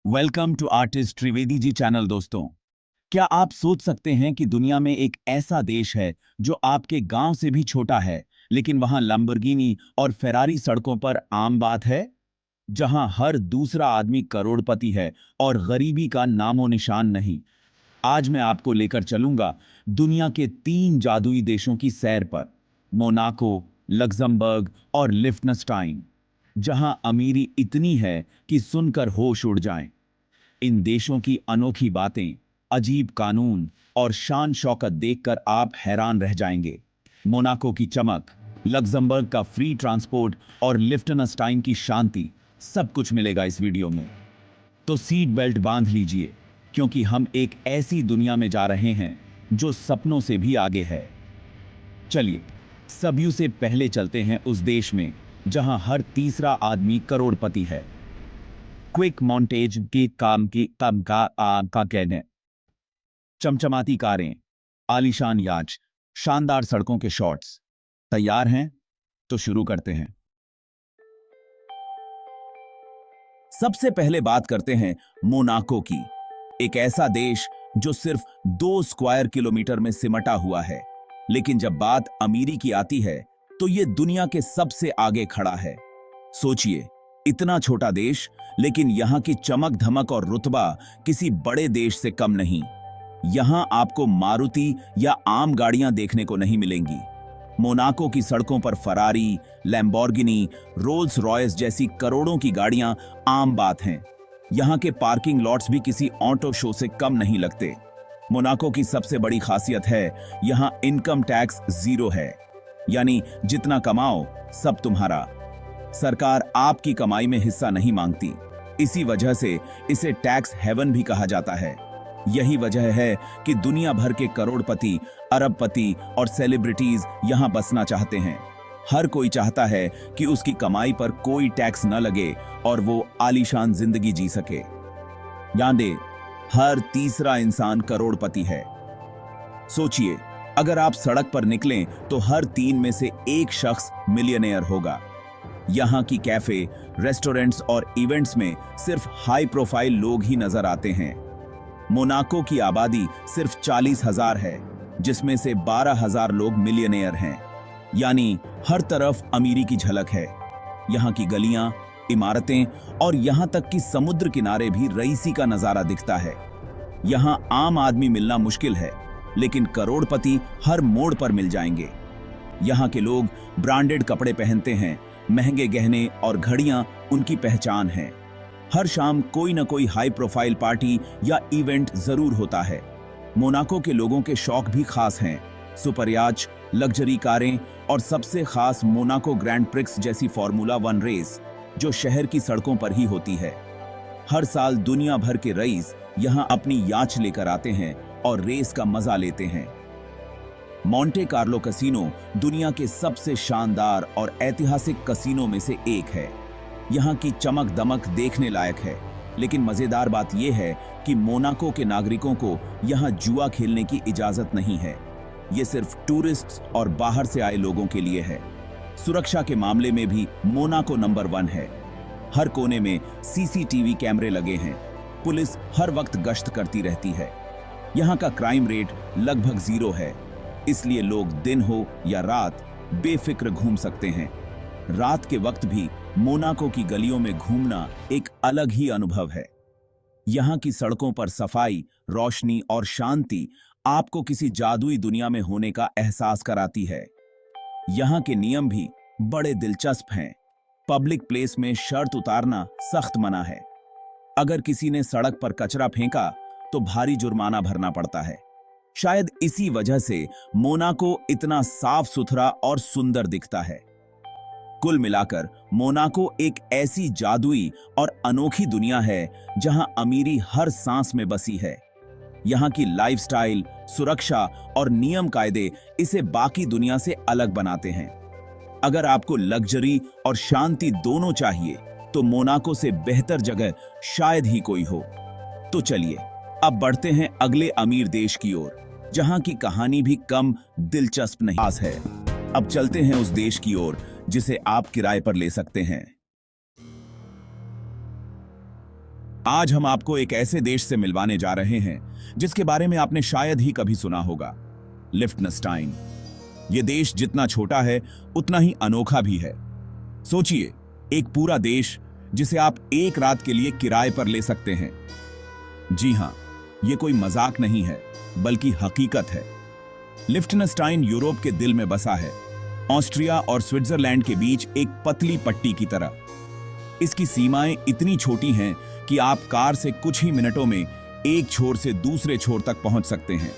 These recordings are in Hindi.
Welcome to artist Trivedi ji channel. दोस्तों, क्या आप सोच सकते हैं कि दुनिया में एक ऐसा देश है जो आपके गांव से भी छोटा है, लेकिन वहां लैम्बोर्गिनी और फेरारी सड़कों पर आम बात है, जहां हर दूसरा आदमी करोड़पति है और गरीबी का नामो निशान नहीं। आज मैं आपको लेकर चलूंगा दुनिया के 3 जादुई देशों की सैर पर, मोनाको, लग्जमबर्ग और लिफ्टनस्टाइन, जहां अमीरी इतनी है कि सुनकर होश उड़ जाएं। इन देशों की अनोखी बातें, अजीब कानून और शान शौकत देखकर आप हैरान रह जाएंगे। मोनाको की चमक, लग्जमबर्ग का फ्री ट्रांसपोर्ट और लिफ्टनस्टाइन की शांति, सब कुछ मिलेगा इस वीडियो में। तो सीट बेल्ट बांध लीजिए, क्योंकि हम एक ऐसी दुनिया में जा रहे हैं जो सपनों से भी आगे है। चलिए, सदियों से पहले चलते हैं उस देश में जहां हर तीसरा आदमी करोड़पति है। क्विक मॉन्टेज के काम का कहने, चमचमाती कारें, आलीशान याच, शानदार सड़कों के शॉट्स। तैयार हैं? तो शुरू करते हैं। सबसे पहले बात करते हैं मोनाको की, एक ऐसा देश जो सिर्फ 2 स्क्वायर किलोमीटर में सिमटा हुआ है, लेकिन जब बात अमीरी की आती है तो यह दुनिया के सबसे आगे खड़ा है। सोचिए, इतना छोटा देश, लेकिन यहां की चमक धमक और रुतबा किसी बड़े देश से कम नहीं। यहां आपको मारुति या आम गाड़ियां देखने को नहीं मिलेंगी। मोनाको की सड़कों पर फरारी, लैम्बोर्गिनी, रोल्स रॉयस जैसी करोड़ों की गाड़ियां आम बात हैं। यहां के पार्किंग लॉट्स भी किसी ऑटो शो से कम नहीं लगते। मोनाको की सबसे बड़ी खासियत है, यहां इनकम टैक्स 0 है, यानी जितना कमाओ सब तुम्हारा। सरकार आपकी कमाई में हिस्सा नहीं मांगती। इसी वजह से इसे टैक्स हेवन भी कहा जाता है। यही वजह है कि दुनिया भर के करोड़पति, अरबपति और सेलिब्रिटीज यहां बसना चाहते हैं। हर कोई चाहता है कि उसकी कमाई पर कोई टैक्स न लगे और वो आलीशान जिंदगी जी सके। याद दे, हर तीसरा इंसान करोड़पति है। सोचिए, अगर आप सड़क पर निकलें तो हर 3 में से एक शख्स मिलियनेयर होगा। यहाँ की कैफे, रेस्टोरेंट्स और इवेंट्स में सिर्फ हाई प्रोफाइल लोग ही नजर आते हैं। मोनाको की आबादी सिर्फ 40,000 है, जिसमें से 12,000 लोग मिलियनेयर हैं, यानी हर तरफ अमीरी की झलक है। यहाँ की गलियां, इमारतें और यहाँ तक कि समुद्र किनारे भी रईसी का नजारा दिखता है। यहाँ आम आदमी मिलना मुश्किल है, लेकिन करोड़पति हर मोड़ पर मिल जाएंगे। यहाँ के लोग ब्रांडेड कपड़े पहनते हैं, महंगे गहने और घड़ियां उनकी पहचान है। हर शाम कोई न कोई हाई प्रोफाइल पार्टी या इवेंट जरूर होता है। मोनाको के लोगों के शौक भी खास हैं, सुपर याच, लग्जरी कारें और सबसे खास मोनाको ग्रैंड प्रिक्स जैसी फॉर्मूला 1 रेस, जो शहर की सड़कों पर ही होती है। हर साल दुनिया भर के रईस यहां अपनी याच लेकर आते हैं और रेस का मजा लेते हैं। मोंटे कार्लो कसीनो दुनिया के सबसे शानदार और ऐतिहासिक कसीनो में से एक है। यहाँ की चमक दमक देखने लायक है, लेकिन मजेदार बात यह है कि मोनाको के नागरिकों को यहाँ जुआ खेलने की इजाजत नहीं है। ये सिर्फ टूरिस्ट्स और बाहर से आए लोगों के लिए है। सुरक्षा के मामले में भी मोनाको नंबर 1 है। हर कोने में सीसीटीवी कैमरे लगे हैं। पुलिस हर वक्त गश्त करती रहती है। यहाँ का क्राइम रेट लगभग 0 है, इसलिए लोग दिन हो या रात बेफिक्र घूम सकते हैं। रात के वक्त भी मोनाको की गलियों में घूमना एक अलग ही अनुभव है। यहाँ की सड़कों पर सफाई, रोशनी और शांति आपको किसी जादुई दुनिया में होने का एहसास कराती है। यहाँ के नियम भी बड़े दिलचस्प हैं। पब्लिक प्लेस में शर्ट उतारना सख्त मना है। अगर किसी ने सड़क पर कचरा फेंका तो भारी जुर्माना भरना पड़ता है। शायद इसी वजह से मोनाको इतना साफ सुथरा और सुंदर दिखता है। कुल मिलाकर मोनाको एक ऐसी जादुई और अनोखी दुनिया है जहां अमीरी हर सांस में बसी है। यहाँ की लाइफस्टाइल, सुरक्षा और नियम कायदे इसे बाकी दुनिया से अलग बनाते हैं। अगर आपको लग्जरी और शांति दोनों चाहिए तो मोनाको से बेहतर जगह शायद ही कोई हो। तो चलिए, अब बढ़ते हैं अगले अमीर देश की ओर, जहां की कहानी भी कम दिलचस्प नहीं है। अब चलते हैं उस देश की ओर जिसे आप किराए पर ले सकते हैं। आज हम आपको एक ऐसे देश से मिलवाने जा रहे हैं जिसके बारे में आपने शायद ही कभी सुना होगा, लिफ्टनस्टाइन। यह देश जितना छोटा है उतना ही अनोखा भी है। सोचिए, एक पूरा देश जिसे आप एक रात के लिए किराए पर ले सकते हैं। जी हां, यह कोई मजाक नहीं है, बल्कि हकीकत है। लिफ्टनस्टाइन यूरोप के दिल में बसा है, ऑस्ट्रिया और स्विट्जरलैंड के बीच एक पतली पट्टी की तरह। इसकी सीमाएं इतनी छोटी हैं कि आप कार से कुछ ही मिनटों में एक छोर से दूसरे छोर तक पहुंच सकते हैं।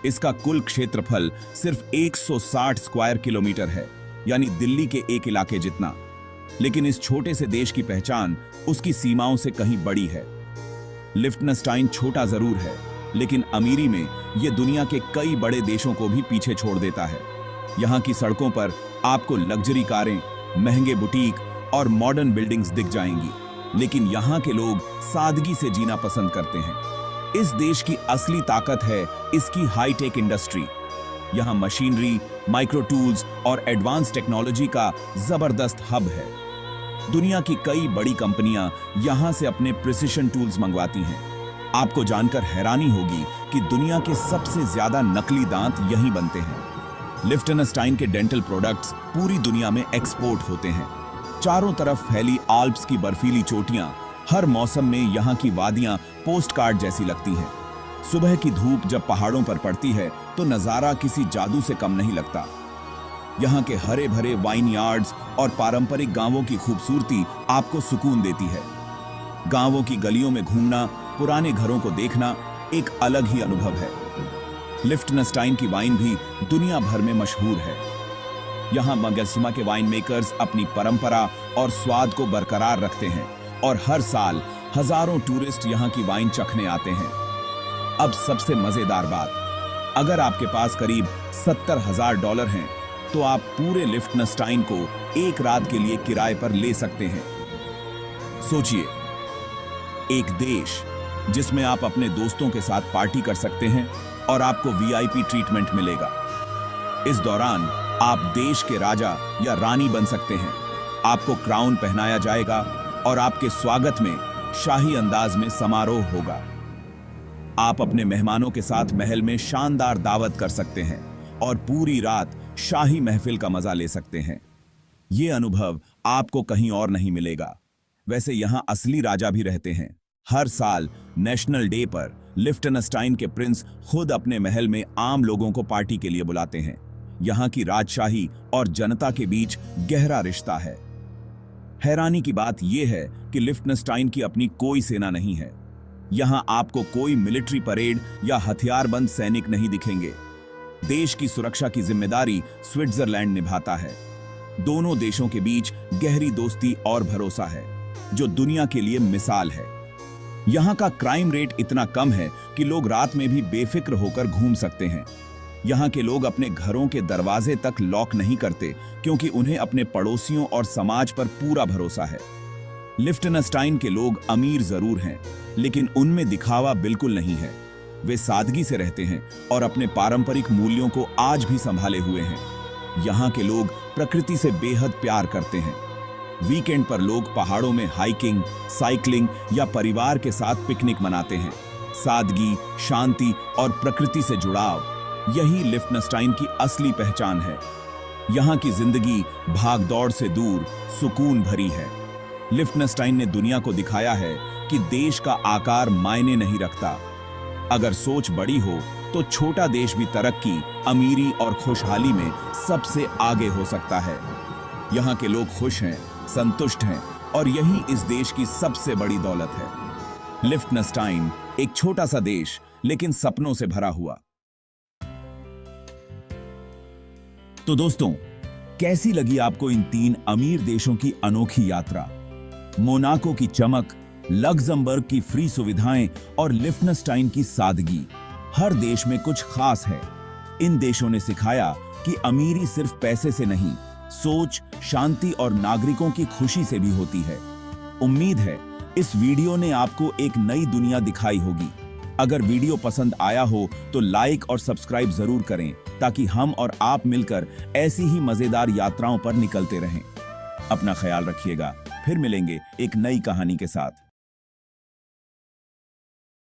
इसका कुल क्षेत्रफल सिर्फ 160 स्क्वायर किलोमीटर है, यानी दिल्ली के एक इलाके जितना। लेकिन इस छोटे से देश की पहचान उसकी सीमाओं से कहीं बड़ी है। लिफ्टनस्टाइन छोटा जरूर है, लेकिन अमीरी में यह दुनिया के कई बड़े देशों को भी पीछे छोड़ देता है। यहाँ की सड़कों पर आपको लग्जरी कारें, महंगे बुटीक और मॉडर्न बिल्डिंग्स दिख जाएंगी, लेकिन यहाँ के लोग सादगी से जीना पसंद करते हैं। इस देश की असली ताकत है इसकी हाईटेक इंडस्ट्री। यहाँ मशीनरी, माइक्रो टूल्स और एडवांस टेक्नोलॉजी का जबरदस्त हब है। दुनिया की कई बड़ी कंपनियां यहाँ से अपने प्रिसिशन टूल्स मंगवाती हैं। आपको जानकर हैरानी होगी कि दुनिया के सबसे ज्यादा नकली दांत यहीं बनते हैं। लिफ्टनस्टाइन के डेंटल प्रोडक्ट्स पूरी दुनिया में एक्सपोर्ट होते हैं। चारों तरफ फैली आल्प्स की बर्फीली चोटियां, हर मौसम में यहाँ की वादियां पोस्टकार्ड जैसी लगती हैं। सुबह की धूप जब पहाड़ों पर पड़ती है तो नजारा किसी जादू से कम नहीं लगता। यहाँ के हरे भरे वाइन यार्ड्स और पारंपरिक गांवों की खूबसूरती आपको सुकून देती है। गांवों की गलियों में घूमना, पुराने घरों को देखना एक अलग ही अनुभव है। लिफ्टनस्टाइन की वाइन भी दुनिया भर में मशहूर है। यहाँ मगसिमा के वाइन मेकर्स अपनी परंपरा और स्वाद को बरकरार रखते हैं और हर साल हजारों टूरिस्ट यहाँ की वाइन चखने आते हैं। अब सबसे मजेदार बात, अगर आपके पास करीब $70,000 हैं तो आप पूरे लिफ्टनस्टाइन को एक रात के लिए किराए पर ले सकते हैं। सोचिए, एक देश जिसमें आप अपने दोस्तों के साथ पार्टी कर सकते हैं और आपको वीआईपी ट्रीटमेंट मिलेगा। इस दौरान आप देश के राजा या रानी बन सकते हैं। आपको क्राउन पहनाया जाएगा और आपके स्वागत में शाही अंदाज में समारोह होगा। आप अपने मेहमानों के साथ महल में शानदार दावत कर सकते हैं और पूरी रात शाही महफिल का मजा ले सकते हैं। यह अनुभव आपको कहीं और नहीं मिलेगा। वैसे यहां असली राजा भी रहते हैं। हर साल नेशनल डे पर लिफ्टनस्टाइन के प्रिंस खुद अपने महल में आम लोगों को पार्टी के लिए बुलाते हैं। यहाँ की राजशाही और जनता के बीच गहरा रिश्ता है। हैरानी की बात यह है कि लिफ्टनस्टाइन की अपनी कोई सेना नहीं है। यहाँ आपको कोई मिलिट्री परेड या हथियारबंद सैनिक नहीं दिखेंगे। देश की सुरक्षा की जिम्मेदारी स्विट्जरलैंड निभाता है। दोनों देशों के बीच गहरी दोस्ती और भरोसा है, जो दुनिया के लिए मिसाल है। यहाँ का क्राइम रेट इतना कम है कि लोग रात में भी बेफिक्र होकर घूम सकते हैं। यहाँ के लोग अपने घरों के दरवाजे तक लॉक नहीं करते, क्योंकि उन्हें अपने पड़ोसियों और समाज पर पूरा भरोसा है। लिफ्टनस्टाइन के लोग अमीर जरूर हैं, लेकिन उनमें दिखावा बिल्कुल नहीं है। वे सादगी से रहते हैं और अपने पारंपरिक मूल्यों को आज भी संभाले हुए हैं। यहाँ के लोग प्रकृति से बेहद प्यार करते हैं। वीकेंड पर लोग पहाड़ों में हाइकिंग, साइकिलिंग या परिवार के साथ पिकनिक मनाते हैं। सादगी, शांति और प्रकृति से जुड़ाव, यही लिफ्टनस्टाइन की असली पहचान है। यहाँ की जिंदगी भागदौड़ से दूर सुकून भरी है। लिफ्टनस्टाइन ने दुनिया को दिखाया है कि देश का आकार मायने नहीं रखता। अगर सोच बड़ी हो तो छोटा देश भी तरक्की, अमीरी और खुशहाली में सबसे आगे हो सकता है। यहाँ के लोग खुश हैं, संतुष्ट हैं और यही इस देश की सबसे बड़ी दौलत है। लिफ्टनस्टाइन एक छोटा सा देश, लेकिन सपनों से भरा हुआ। तो दोस्तों, कैसी लगी आपको इन 3 अमीर देशों की अनोखी यात्रा? मोनाको की चमक, लग्जमबर्ग की फ्री सुविधाएं और लिफ्टनस्टाइन की सादगी। हर देश में कुछ खास है। इन देशों ने सिखाया कि अमीरी सिर्फ पैसे से नहीं, सोच, शांति और नागरिकों की खुशी से भी होती है। उम्मीद है इस वीडियो ने आपको एक नई दुनिया दिखाई होगी। अगर वीडियो पसंद आया हो तो लाइक और सब्सक्राइब जरूर करें, ताकि हम और आप मिलकर ऐसी ही मजेदार यात्राओं पर निकलते रहें। अपना ख्याल रखिएगा। फिर मिलेंगे एक नई कहानी के साथ।